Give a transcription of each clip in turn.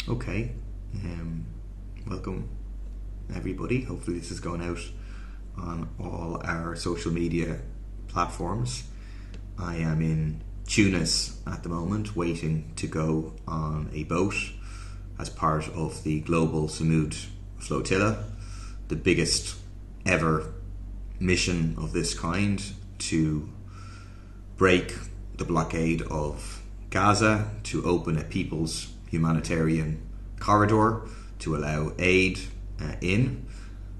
Okay. Welcome, everybody. Hopefully, this is going out on all our social media platforms. I am in Tunis at the moment, waiting to go on a boat as part of the global Sumud Flotilla, the biggest ever mission of this kind to break the blockade of Gaza, to open a people's humanitarian corridor, to allow aid in,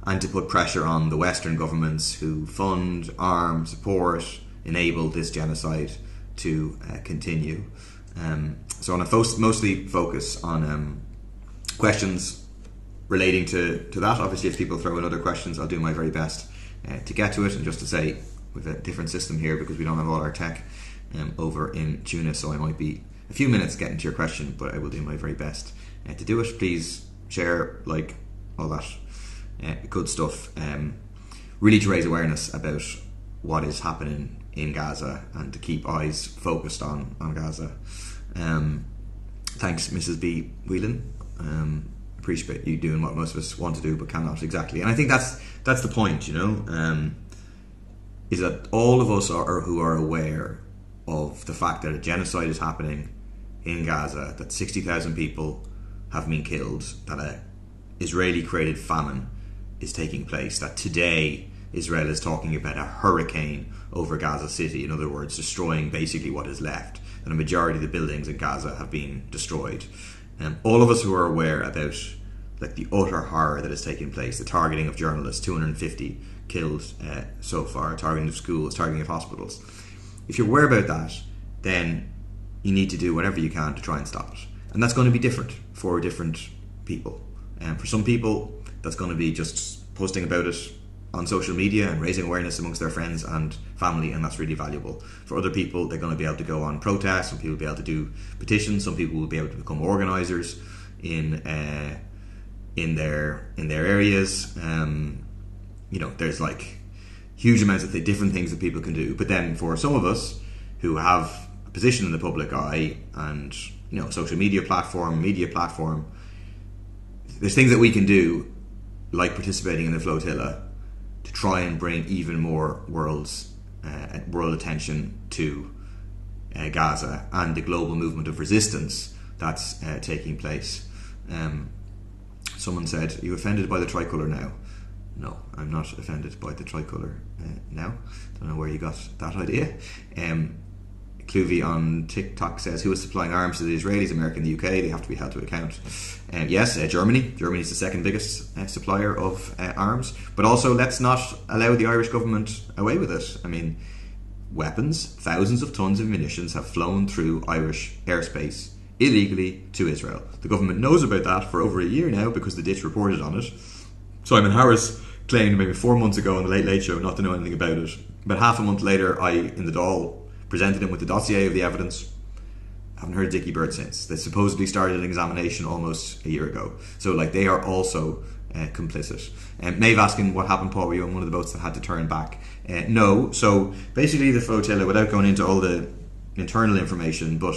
and to put pressure on the Western governments who fund, arm, support, enable this genocide to continue. So I want to mostly focus on questions relating to that. Obviously, if people throw in other questions, I'll do my very best to get to it. And just to say, we've a different system here because we don't have all our tech over in Tunis, so I might be a few minutes getting to your question, but I will do my very best to do it. Please share, like, all that good stuff, really to raise awareness about what is happening in Gaza and to keep eyes focused on Gaza. Thanks, Mrs. B. Whelan. Appreciate you doing what most of us want to do but cannot exactly. And I think that's the point, is that all of us who are aware of the fact that a genocide is happening in Gaza, that 60,000 people have been killed, that a Israeli-created famine is taking place, that today Israel is talking about a hurricane over Gaza City, in other words, destroying basically what is left, that a majority of the buildings in Gaza have been destroyed. All of us who are aware about the utter horror that is taking place, the targeting of journalists, 250 killed so far, targeting of schools, targeting of hospitals. If you're aware about that, then you need to do whatever you can to try and stop it. And that's going to be different for different people. For some people, that's going to be just posting about it on social media and raising awareness amongst their friends and family, and that's really valuable. For other people, they're going to be able to go on protests, some people will be able to do petitions, some people will be able to become organisers in their areas. There's huge amounts of different things that people can do. But then for some of us who have a position in the public eye and social media platform, there's things that we can do, like participating in the flotilla, to try and bring even more world attention to Gaza and the global movement of resistance that's taking place. Someone said, "Are you offended by the tricolour now?" No, I'm not offended by the tricolour now. Don't know where you got that idea. Cluvy on TikTok says, "Who is supplying arms to the Israelis, America and the UK? They have to be held to account." Yes, Germany. Germany is the second biggest supplier of arms. But also, let's not allow the Irish government away with it. I mean, weapons, thousands of tons of munitions have flown through Irish airspace illegally to Israel. The government knows about that for over a year now because the Ditch reported on it. Simon Harris claimed maybe 4 months ago on the Late Late Show not to know anything about it. About half a month later, I, in the Dáil, presented him with the dossier of the evidence. Haven't heard Dickie Bird since. They supposedly started an examination almost a year ago. So they are also complicit. Maeve asking what happened, Paul, were you on one of the boats that had to turn back? No. So basically the flotilla, without going into all the internal information, but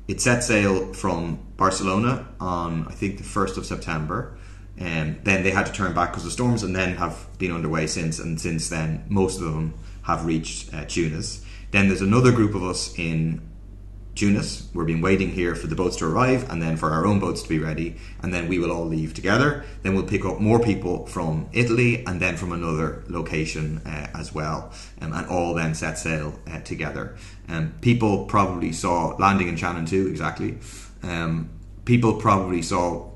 it set sail from Barcelona on, I think, the 1st of September. Then they had to turn back because of storms, and then have been underway since. And since then, most of them have reached Tunis. Then there's another group of us in Tunis. We've been waiting here for the boats to arrive and then for our own boats to be ready, and then we will all leave together. Then we'll pick up more people from Italy and then from another location as well, and all then set sail together. People probably saw landing in Shannon too, exactly. People probably saw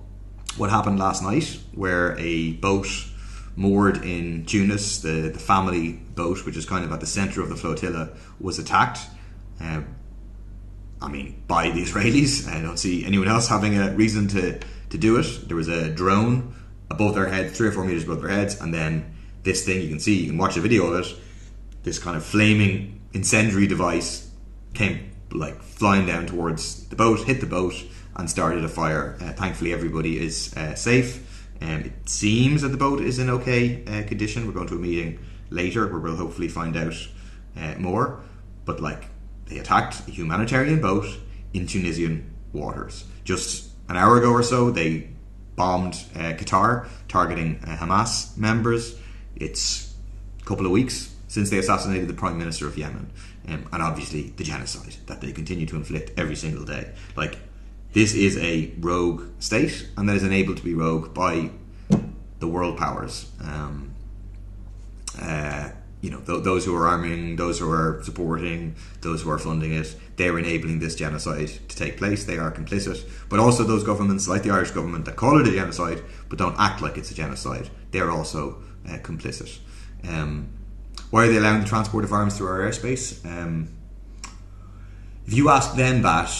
what happened last night, where a boat moored in Tunis, the family boat, which is kind of at the centre of the flotilla, was attacked. By the Israelis. I don't see anyone else having a reason to do it. There was a drone above their heads, 3 or 4 meters above their heads, and then this thing, you can watch a video of it, this kind of flaming incendiary device came flying down towards the boat, hit the boat, and started a fire. Thankfully everybody is safe. It seems that the boat is in okay condition. We're going to a meeting later where we'll hopefully find out more. But they attacked a humanitarian boat in Tunisian waters. Just an hour ago or so, they bombed Qatar, targeting Hamas members. It's a couple of weeks since they assassinated the Prime Minister of Yemen. And obviously the genocide that they continue to inflict every single day. Like, this is a rogue state, and that is enabled to be rogue by the world powers. Those who are arming, those who are supporting, those who are funding it, they're enabling this genocide to take place. They are complicit. But also those governments, like the Irish government, that call it a genocide but don't act like it's a genocide, they're also complicit. Why are they allowing the transport of arms through our airspace? If you ask them that,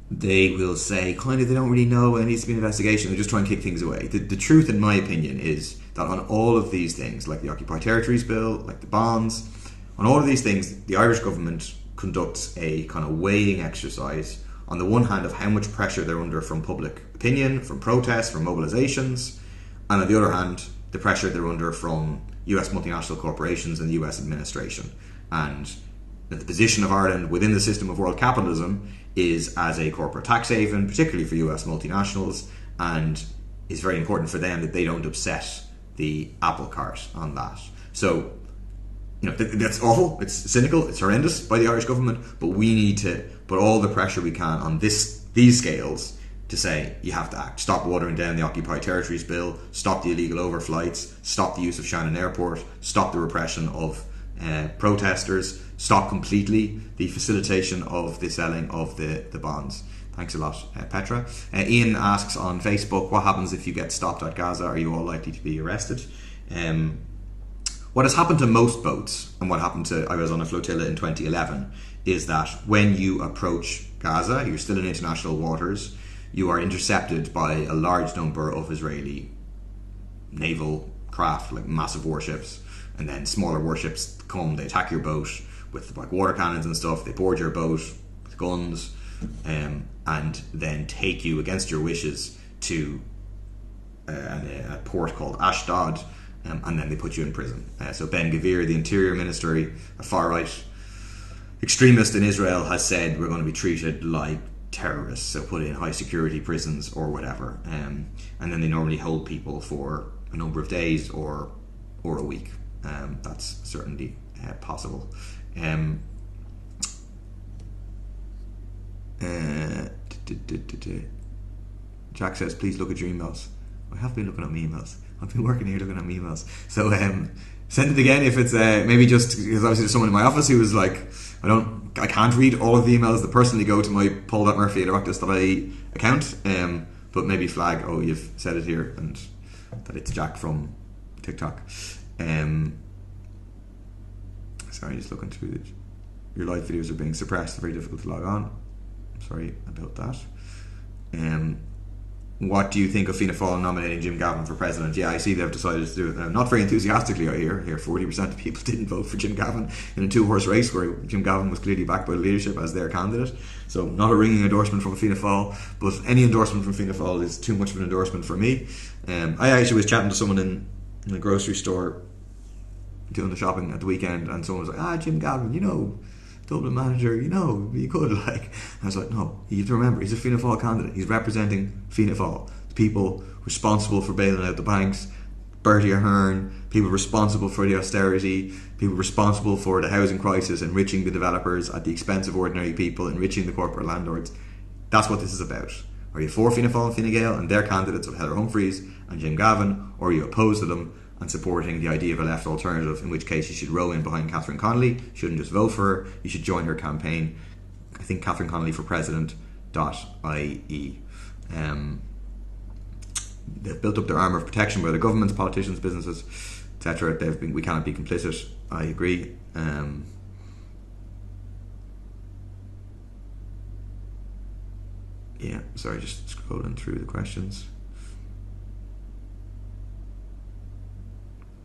they will say kind of they don't really know, and it needs to be an investigation. They're just trying to kick things away. The truth, in my opinion, is that on all of these things, like the Occupied Territories Bill, like the bonds, on all of these things, the Irish government conducts a kind of weighing exercise, on the one hand, of how much pressure they're under from public opinion, from protests, from mobilisations, and on the other hand, the pressure they're under from US multinational corporations and the US administration. And the position of Ireland within the system of world capitalism is as a corporate tax haven, particularly for US multinationals, and it's very important for them that they don't upset the apple cart on that. So, that's awful, it's cynical, it's horrendous by the Irish government, but we need to put all the pressure we can on these scales to say, you have to act. Stop watering down the Occupied Territories Bill, stop the illegal overflights, stop the use of Shannon Airport, stop the repression of protesters, stop completely the facilitation of the selling of the bonds. Thanks a lot, Petra. Ian asks on Facebook, what happens if you get stopped at Gaza? Are you all likely to be arrested? What has happened to most boats, and what happened to, I was on a flotilla in 2011, is that when you approach Gaza, you're still in international waters, you are intercepted by a large number of Israeli naval craft, like massive warships, and then smaller warships come, they attack your boat with like water cannons and stuff, they board your boat with guns, and then take you against your wishes to a port called Ashdod, and then they put you in prison. So Ben Gvir, the Interior Minister, a far-right extremist in Israel, has said we're going to be treated like terrorists, so put in high security prisons or whatever, and then they normally hold people for a number of days or a week. That's certainly possible. Jack says, please look at your emails. I have been looking at my emails. I've been working here looking at my emails. So send it again if it's maybe just because obviously there's someone in my office who was like, I can't read all of the emails that personally go to my paul.murphy@oraktus.ie account, but maybe flag, oh, you've said it here, and that it's Jack from TikTok. Sorry, just looking through it. Your live videos are being suppressed, very difficult to log on. I'm sorry about that. What do you think of Fianna Fáil nominating Jim Gavin for president? Yeah, I see they've decided to do it. Not very enthusiastically, I hear. 40% of people didn't vote for Jim Gavin in a two-horse race where Jim Gavin was clearly backed by the leadership as their candidate. So not a ringing endorsement from Fianna Fáil, but any endorsement from Fianna Fáil is too much of an endorsement for me. I actually was chatting to someone in a grocery store doing the shopping at the weekend, and someone was like, Jim Gavin, Dublin manager, you could, like. I was like, no, you have to remember, he's a Fianna Fáil candidate. He's representing Fianna Fáil, the people responsible for bailing out the banks, Bertie Ahern, people responsible for the austerity, people responsible for the housing crisis, enriching the developers at the expense of ordinary people, enriching the corporate landlords. That's what this is about. Are you for Fianna Fáil and Fine Gael and their candidates of Heather Humphreys and Jim Gavin, or are you opposed to them and supporting the idea of a left alternative, in which case you should row in behind Catherine Connolly, you shouldn't just vote for her, you should join her campaign. I think Catherine Connolly for president.ie. They've built up their armour of protection by the governments, politicians, businesses, etc. We cannot be complicit. I agree. Sorry, just scrolling through the questions.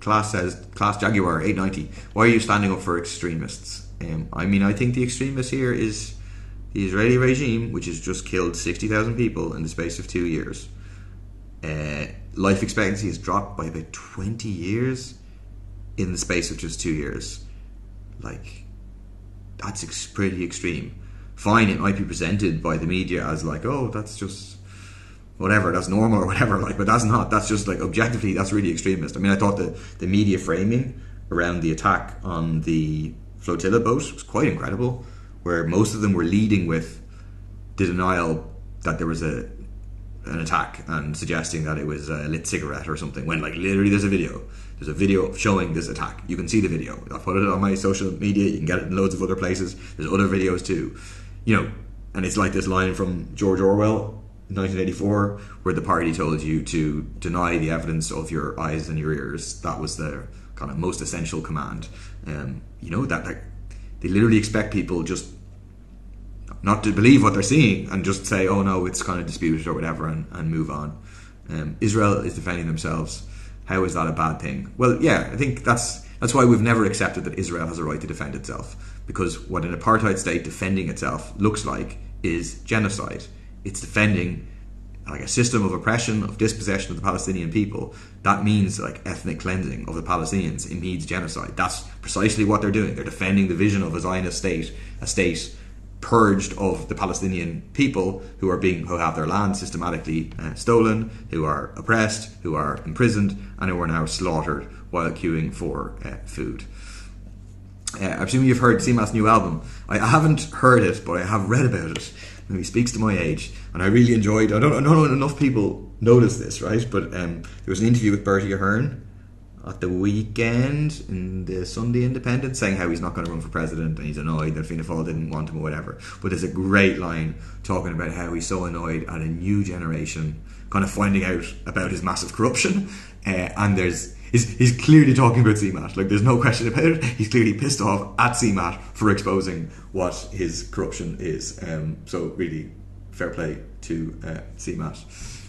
Class Jaguar 890. Why are you standing up for extremists? I think the extremist here is the Israeli regime, which has just killed 60,000 people in the space of 2 years. Life expectancy has dropped by about 20 years in the space of just 2 years. Like, that's pretty extreme. Fine, it might be presented by the media as like, oh, that's just whatever, that's normal or whatever, like, but that's not. That's just like objectively, that's really extremist. I mean, I thought the media framing around the attack on the flotilla boat was quite incredible, where most of them were leading with the denial that there was an attack and suggesting that it was a lit cigarette or something, when like literally there's a video showing this attack. You can see the video. I've put it on my social media. You can get it in loads of other places. There's other videos too, and it's like this line from George Orwell, 1984, where the party told you to deny the evidence of your eyes and your ears. That was their kind of most essential command. That like, they literally expect people just not to believe what they're seeing and just say, oh no, it's kind of disputed or whatever, and move on. Israel is defending themselves. How is that a bad thing? Well, yeah, I think that's why we've never accepted that Israel has a right to defend itself, because what an apartheid state defending itself looks like is genocide. It's defending like a system of oppression, of dispossession of the Palestinian people. That means like ethnic cleansing of the Palestinians. It means genocide. That's precisely what they're doing. They're defending the vision of a Zionist state, a state purged of the Palestinian people who have their land systematically stolen, who are oppressed, who are imprisoned, and who are now slaughtered while queuing for food. I presume you've heard Seamat's new album. I haven't heard it, but I have read about it. He speaks to my age, and I really enjoyed. I don't know enough people notice this, right? But there was an interview with Bertie Ahern at the weekend in the Sunday Independent, saying how he's not going to run for president and he's annoyed that Fianna Fáil didn't want him or whatever. But there's a great line talking about how he's so annoyed at a new generation kind of finding out about his massive corruption, and he's clearly talking about CMAT. Like, there's no question about it. He's clearly pissed off at CMAT for exposing what his corruption is. So really, fair play to CMAT.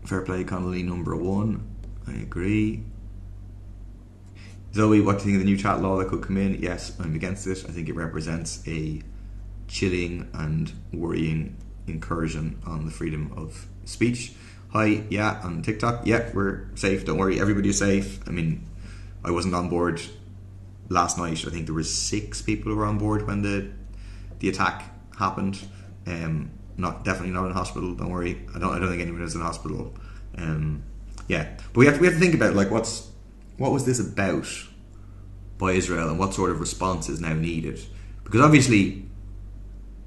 Fair play, Connolly number 1. I agree. Zoe, what do you think of the new chat law that could come in? Yes, I'm against it. I think it represents a chilling and worrying incursion on the freedom of speech. Hi, yeah, on TikTok. Yeah, we're safe. Don't worry, everybody's safe. I mean, I wasn't on board last night. I think there were 6 people who were on board when the attack happened. Definitely not in hospital. Don't worry. I don't think anyone is in hospital. But we have to think about like what was this about by Israel, and what sort of response is now needed? Because obviously,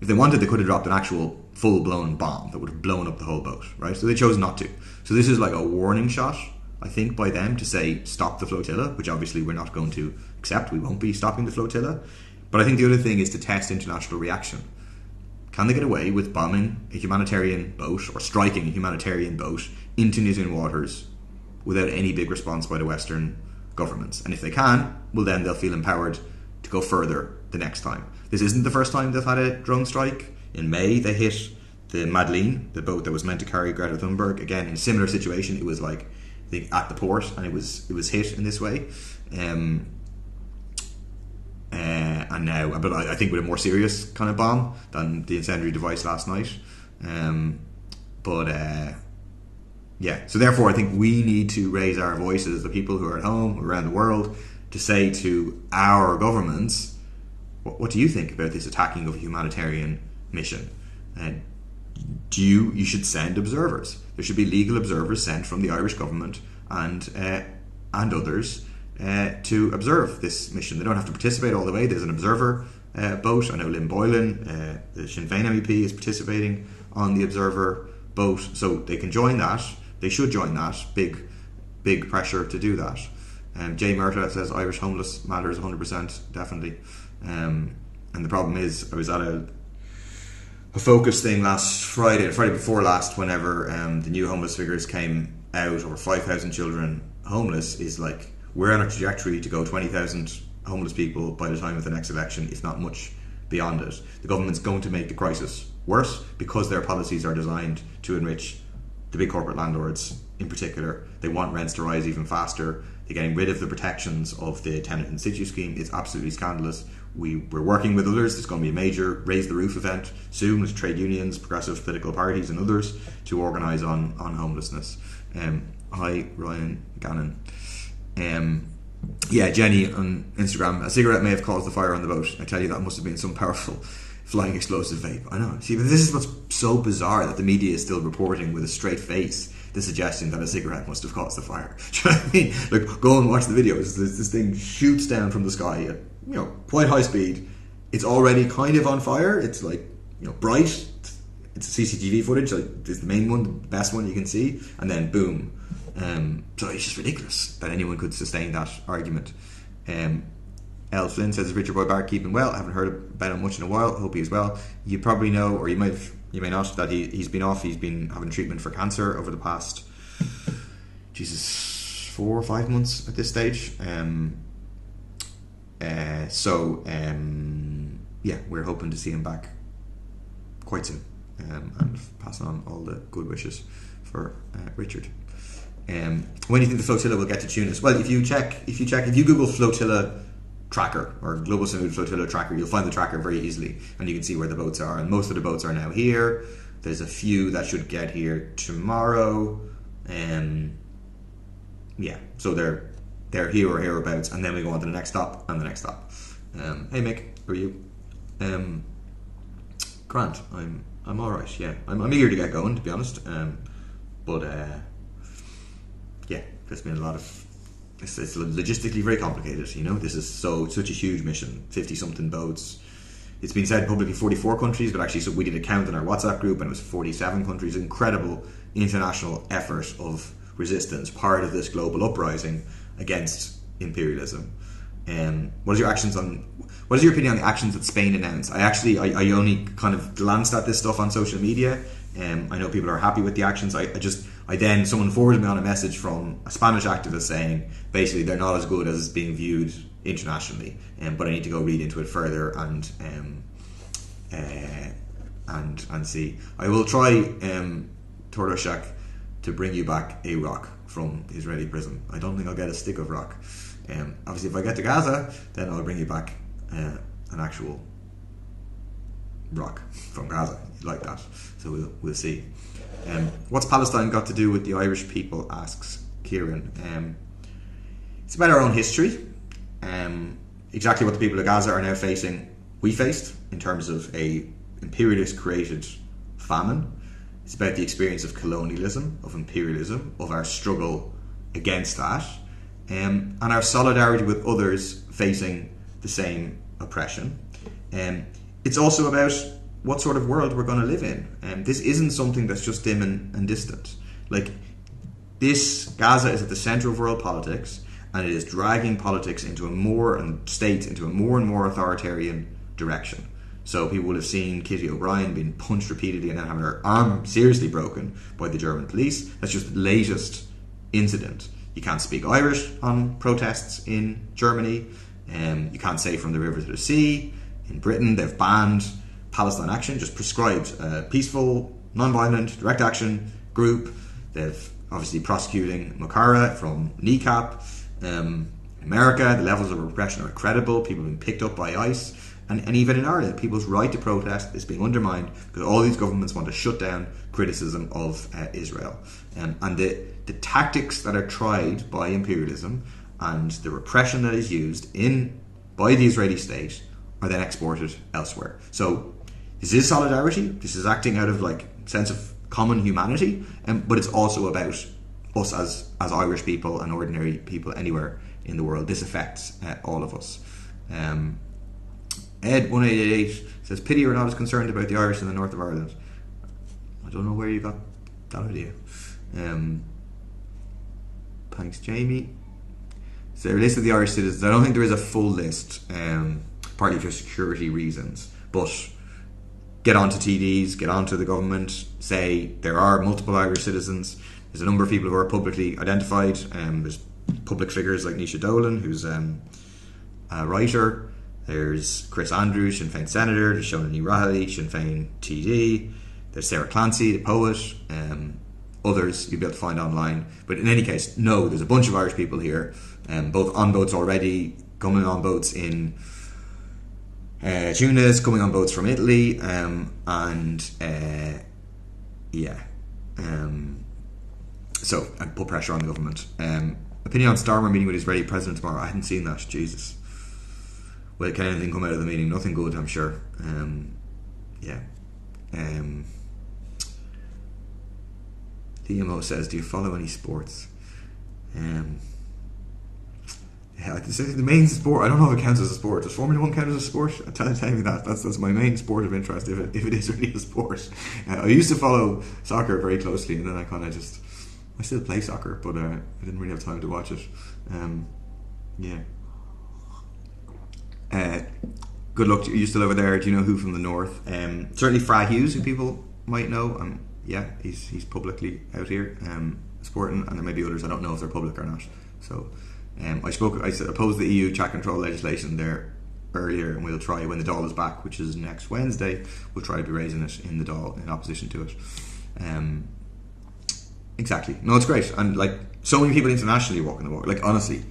if they wanted, they could have dropped an actual full-blown bomb that would have blown up the whole boat, right? So they chose not to. So this is like a warning shot, I think, by them to say stop the flotilla, which obviously we're not going to accept. We won't be stopping the flotilla. But I think the other thing is to test international reaction. Can they get away with bombing a humanitarian boat or striking a humanitarian boat into New Zealand waters without any big response by the Western governments? And if they can, well, then they'll feel empowered to go further the next time. This isn't the first time they've had a drone strike. In May, they hit the Madeleine, the boat that was meant to carry Greta Thunberg. Again, in a similar situation, it was like, I think, at the port, and it was hit in this way. And now, but I think with a more serious kind of bomb than the incendiary device last night. So therefore I think we need to raise our voices, the people who are at home, around the world, to say to our governments, what do you think about this attacking of a humanitarian mission? You should send observers. There should be legal observers sent from the Irish government and others to observe this mission. They don't have to participate all the way. There's an observer boat. I know Lynn Boylan, the Sinn Féin MEP, is participating on the observer boat, so they can join that. They should join that. Big pressure to do that. Jay Murta says Irish homeless matters 100%, definitely. And the problem is, I was at a focus thing last Friday before last, whenever the new homeless figures came out, over 5,000 children homeless, is like, we're on a trajectory to go 20,000 homeless people by the time of the next election, if not much beyond it. The government's going to make the crisis worse because their policies are designed to enrich the big corporate landlords in particular. They want rents to rise even faster. They're getting rid of the protections of the tenant in situ scheme. It's absolutely scandalous. We're working with others. There's going to be a major raise the roof event soon with trade unions, progressive political parties and others to organise on homelessness. Hi, Ryan Gannon. Jenny on Instagram. A cigarette may have caused the fire on the boat. I tell you, that must have been some powerful flying explosive vape. I know. See, but this is what's so bizarre, that the media is still reporting with a straight face the suggestion that a cigarette must have caused the fire. Do you know what I mean? Like, go and watch the videos. This thing shoots down from the sky at, you know, quite high speed. It's already kind of on fire. It's like, you know, bright. It's CCTV footage. Like, it's the main one, the best one you can see, and then boom. So it's just ridiculous that anyone could sustain that argument. El Flynn says, Richard Boy Barrett keeping well. I haven't heard about him much in a while. Hope he is well. You probably know, or you may not, that he's been off. He's been having treatment for cancer over the past 4 or 5 months at this stage. Yeah, we're hoping to see him back quite soon, and pass on all the good wishes for Richard. When do you think the flotilla will get to Tunis? Well, if you Google flotilla tracker or global Sumud Flotilla tracker, you'll find the tracker very easily, and you can see where the boats are. And most of the boats are now here. There's a few that should get here tomorrow. Yeah, so they're here or hereabouts, and then we go on to the next stop and the next stop. Hey Mick, how are you? Grant, I'm all right. Yeah, I'm eager to get going, to be honest. But yeah, there's been a lot of. It's logistically very complicated. You know, this is such a huge mission. 50-something boats. It's been said publicly 44 countries, but actually, so we did a count in our WhatsApp group, and it was 47 countries. Incredible international effort of resistance, part of this global uprising against imperialism. What is your opinion on the actions that Spain announced? I only kind of glanced at this stuff on social media. I know people are happy with the actions. Someone forwarded me on a message from a Spanish activist saying basically they're not as good as being viewed internationally, but I need to go read into it further and see. I will try, Tordoshak, to bring you back a rock from the Israeli prison. I don't think I'll get a stick of rock. Obviously, if I get to Gaza, then I'll bring you back an actual rock from Gaza. You'd like that, so we'll see. What's Palestine got to do with the Irish people, asks Kieran. It's about our own history. Exactly what the people of Gaza are now facing, we faced, in terms of a imperialist created famine. It's about the experience of colonialism, of imperialism, of our struggle against that, and our solidarity with others facing the same oppression. It's also about what sort of world we're going to live in. This isn't something that's just dim and distant. Like, Gaza is at the centre of world politics, and it is dragging politics into a more and more authoritarian direction. So people will have seen Kitty O'Brien being punched repeatedly and then having her arm seriously broken by the German police. That's just the latest incident. You can't speak Irish on protests in Germany. You can't say from the river to the sea. In Britain, they've banned Palestine Action, just prescribed a peaceful, non-violent, direct action group. They've obviously prosecuting Makara from kneecap. America, the levels of repression are incredible. People have been picked up by ICE. And even in Ireland, people's right to protest is being undermined because all these governments want to shut down criticism of Israel. And the tactics that are tried by imperialism and the repression that is used by the Israeli state are then exported elsewhere. So this is solidarity. This is acting out of sense of common humanity, but it's also about us as Irish people and ordinary people anywhere in the world. This affects all of us. Ed1888 says, pity you're not as concerned about the Irish in the north of Ireland. I don't know where you got that idea. Thanks, Jamie. So, a list of the Irish citizens. I don't think there is a full list, partly for security reasons, but get onto TDs, get onto the government, say there are multiple Irish citizens. There's a number of people who are publicly identified. There's public figures like Nisha Dolan, who's a writer. There's Chris Andrews, Sinn Féin Senator. There's Shona Ní Raghallaigh, Sinn Féin TD. There's Sarah Clancy, the poet. Others you'll be able to find online. But in any case, no, there's a bunch of Irish people here, both on boats already, coming on boats in Tunis, coming on boats from Italy, so I'd put pressure on the government. Opinion on Starmer meeting with Israeli president tomorrow. I hadn't seen that. Jesus. Well, can anything come out of the meeting? Nothing good, I'm sure. yeah. DMO says, do you follow any sports? Yeah, the main sport, I don't know if it counts as a sport. Does Formula 1 count as a sport? Tell me that. That's my main sport of interest, if it is really a sport. I used to follow soccer very closely, and then I still play soccer, but I didn't really have time to watch it. Yeah. Good luck to you still over there. Do you know who from the north? Certainly Fra Hughes, who people might know. Yeah, he's publicly out here sporting, and there may be others. I don't know if they're public or not. So I opposed the EU chat control legislation there earlier, and we'll try, when the Dáil is back, which is next Wednesday, we'll try to be raising it in the Dáil in opposition to it. Exactly. No, it's great, and like so many people internationally walking the walk. Like honestly,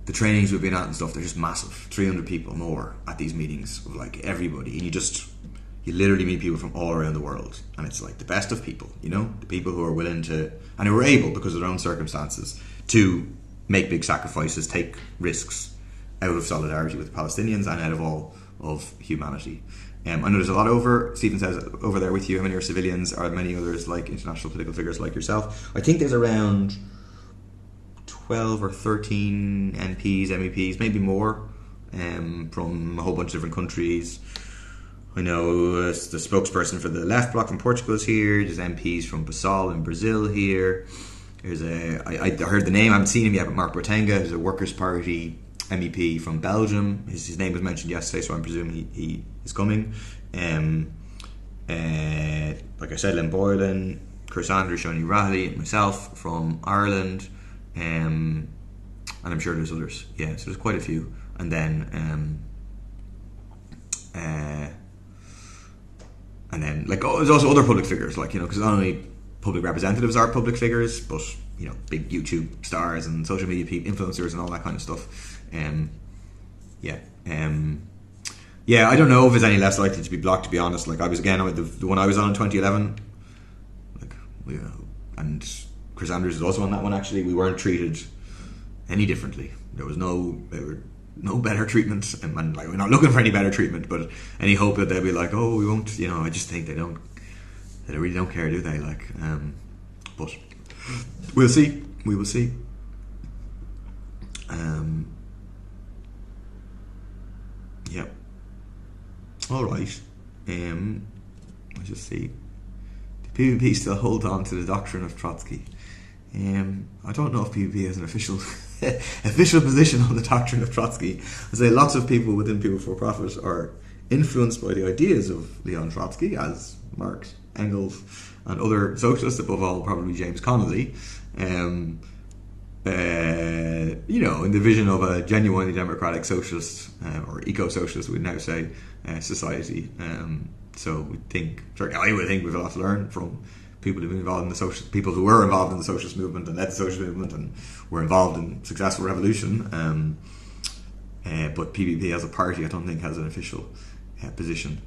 the trainings we've been at and stuff, they're just massive. 300 people more at these meetings of like everybody, and you literally meet people from all around the world, and it's like the best of people, the people who are willing to, and who are able, because of their own circumstances, to make big sacrifices, take risks out of solidarity with the Palestinians and out of all of humanity. I know there's a lot Stephen says, over there with you. How many are civilians? Are many others like international political figures like yourself? I think there's around 12 or 13 MPs, MEPs, maybe more, from a whole bunch of different countries. I know the spokesperson for the left bloc from Portugal is here. There's MPs from Basal in Brazil here. I heard the name, I haven't seen him yet, but Mark Botenga is a Workers' Party MEP from Belgium. His name was mentioned yesterday, so I'm presuming he is coming. Like I said, Lynn Boylan, Chris Andrews, Shoni Riley, and myself from Ireland. And I'm sure there's others. Yeah, so there's quite a few. And then there's also other public figures, because not only public representatives are public figures, but big YouTube stars and social media influencers and all that kind of stuff. I don't know if it's any less likely to be blocked, to be honest. Like I was, again, the one I was on in 2011, and Chris Andrews is also on that one. Actually, we weren't treated any differently. There was no better treatment, and we're not looking for any better treatment, but any hope that they'll be like, oh, we won't, I just think they really don't care, do they? But we'll see. We will see. Yep. All right. Let's just see. The PvP still hold on to the doctrine of Trotsky. I don't know if PvP has an official position on the doctrine of Trotsky. I say lots of people within People for Profit are influenced by the ideas of Leon Trotsky, as Marx, Engels, and other socialists, above all probably James Connolly, in the vision of a genuinely democratic socialist, or eco-socialist, we'd now say, society. So I would think we've a lot to learn from people who've been involved in people who were involved in the socialist movement and led the socialist movement and were involved in successful revolution. But PvP as a party, I don't think has an official position.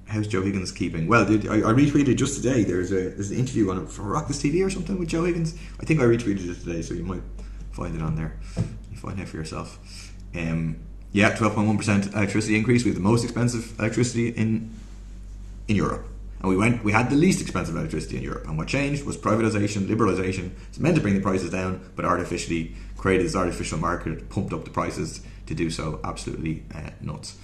How's Joe Higgins keeping? Well, I retweeted just today. There's an interview on it for Rockets TV or something with Joe Higgins. I think I retweeted it today, so you might find it on there. You find out for yourself. 12.1% electricity increase. We have the most expensive electricity in Europe, and we had the least expensive electricity in Europe. And what changed was privatization, liberalization. It's meant to bring the prices down, but artificially created this artificial market, pumped up the prices to do so. Absolutely nuts.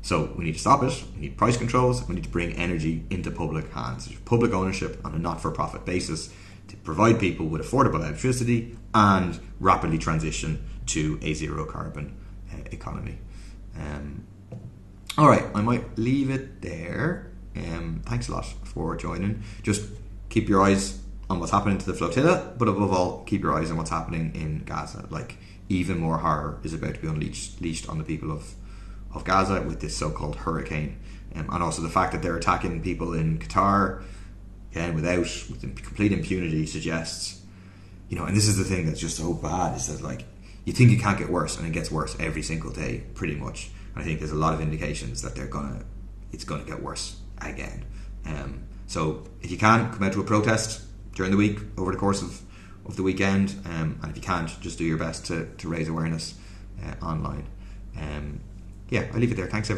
So we need to stop it. We need price controls. We need to bring energy into public hands, public ownership on a not-for-profit basis, to provide people with affordable electricity and rapidly transition to a zero-carbon economy. All right, I might leave it there. Thanks a lot for joining. Just keep your eyes on what's happening to the flotilla, but above all, keep your eyes on what's happening in Gaza. Even more horror is about to be unleashed on the people of Gaza with this so-called hurricane, and also the fact that they're attacking people in Qatar, again, with complete impunity, suggests, and this is the thing that's just so bad, is that you think it can't get worse, and it gets worse every single day, pretty much. And I think there's a lot of indications that it's gonna get worse again. So if you can, come out to a protest during the week, over the course of the weekend, and if you can't, just do your best to raise awareness online. I'll leave it there. Thanks everyone.